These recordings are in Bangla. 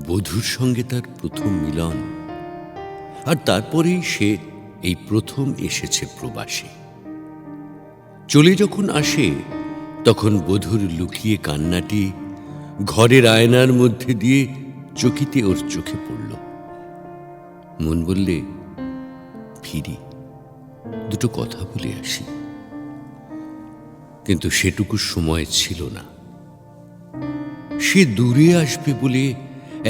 বধূর সঙ্গে তার প্রথম মিলন, আর তারপরেই সে এই প্রথম এসেছে প্রবাসে। চলে যখন আসে তখন বধূর লুকিয়ে কান্নাটি ঘরের আয়নার মধ্যে দিয়ে চকিতে ওর চোখে পড়ল। মন বললে, ফিরি, দুটো কথা বলে আসি। কিন্তু সেটুকু সময় ছিল না। সে দূরে আসবে বলে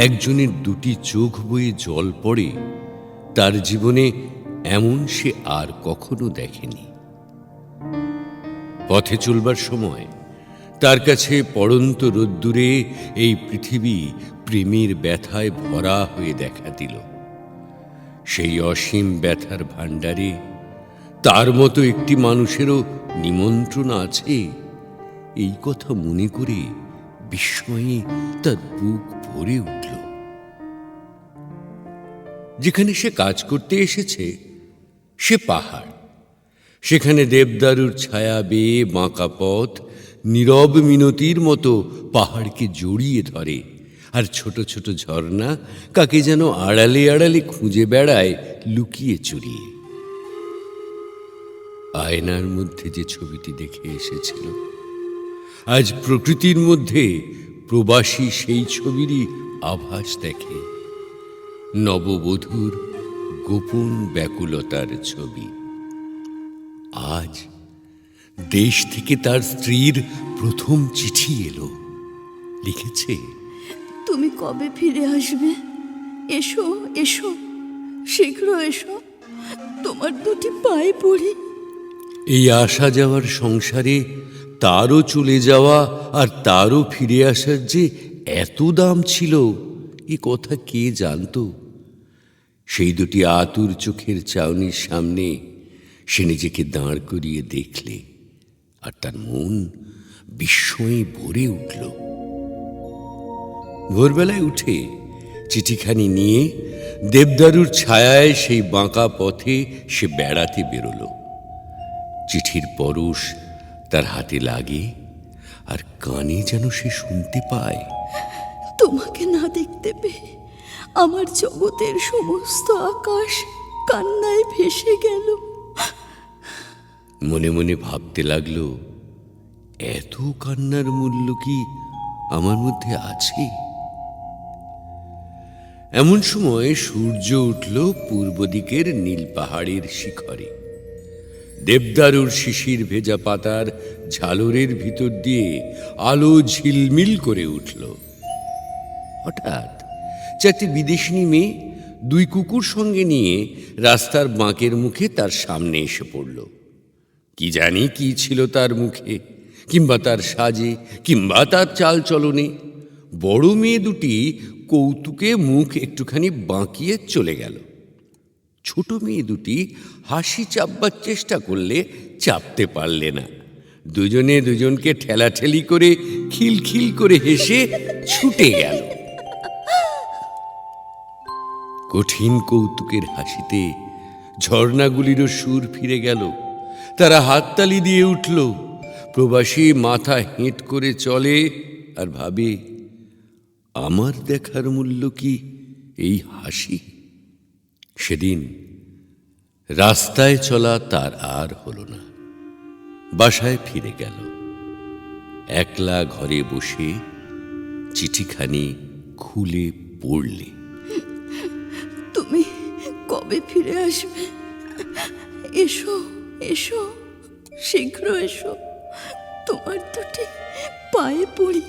একজনের দুটি চোখ বয়ে জল পড়ে, তার জীবনে এমন সে আর কখনো দেখেনি। পথে চলবার সময় তার কাছে পড়ন্ত রোদ্দুরে এই পৃথিবী প্রেমের ব্যথায় ভরা হয়ে দেখা দিল। সেই অসীম ব্যথার ভাণ্ডারে তার মতো একটি মানুষেরও নিমন্ত্রণ আছে, এই কথা মনে করে বিস্ময়ে তার বুক ভরে উঠল। যেখানে সে কাজ করতে এসেছে সে পাহাড়। সেখানে দেবদারুর ছায়া বেয়ে বাঁকা পথ নীরব মিনতির মতো পাহাড়কে জড়িয়ে ধরে, আর ছোট ছোট ঝর্ণা কাকে যেন আড়ালে আড়ালে খুঁজে বেড়ায় লুকিয়ে চুরিয়ে। আয়নার মধ্যে যে ছবিটি দেখে এসেছিল, আজ প্রকৃতির মধ্যে প্রবাসী সেই ছবিরই আভাস দেখে। নববধূর গোপন ব্যাকুলতার ছবি। আজ দেশ থেকে তার স্ত্রীর প্রথম চিঠি এলো। লিখেছে, তুমি কবে ফিরে আসবে? এসো এসো, শীঘ্র এসো, তোমার দুটি পায়ে পড়ি। এই আসা যাওয়ার সংসারে তারও চলে যাওয়া আর তারও ফিরে আসার যে এত দাম ছিল, এ কথা কে জানত? সেই দুটি আতুর চোখের চাউনির সামনে সে নিজেকে দাঁড় করিয়ে দেখলে, আর তার মন বিস্ময়ে ভরে উঠল। ভোরবেলায় উঠে চিঠিখানি নিয়ে দেবদারুর ছায়ায় সেই বাঁকা পথে সে বেড়াতে বেরোল। চিঠির পরশ তার হাতে লাগে, আর কানে যেন সে শুনতে পায়, তোমাকে না দেখতে পেয়ে আমার জগতের সমস্ত আকাশ কান্নায় ভেসে গেল। মনে মনে ভাবতে লাগলো, এত কান্নার মূল্য কি আমার মধ্যে আছে? এমন সময় সূর্য উঠল পূর্ব দিকের নীল পাহাড়ের শিখরে। দেবদারুর শিশির ভেজা পাতার ঝালরের ভিতর দিয়ে আলো ঝিলমিল করে উঠল। হঠাৎ চারটি বিদেশিনী মেয়ে দুই কুকুর সঙ্গে নিয়ে রাস্তার বাঁকের মুখে তার সামনে এসে পড়ল। কি জানি কি ছিল তার মুখে, কিংবা তার সাজে, কিংবা তার চাল চলনে। বড় মেয়ে দুটি কৌতুকে মুখ একটুখানি বাঁকিয়ে চলে গেল। ছোট মেয়ে দুটি হাসি চাপবার চেষ্টা করলে চাপতে পারলে না। দুজনে দুজনকে ঠেলাঠেলি করে খিলখিল করে হেসে ছুটে গেল। কঠিন কৌতুকের হাসিতে ঝর্ণাগুলিরও সুর ফিরে গেল। তারা হাততালি দিয়ে উঠল। প্রবাসী মাথা হেঁট করে চলে আর ভাবে, আমার দেখার মূল্য কি এই হাসি? সেদিন রাস্তায় চলা তার আর হলো না। বাসায় ফিরে গেল। একলা ঘরে বসে চিঠিখানি খুলে পড়লে, তুমি কবে ফিরে আসবে? এসো এসো, শীঘ্র এসো, তোমার দুটি পায়ে পড়ি।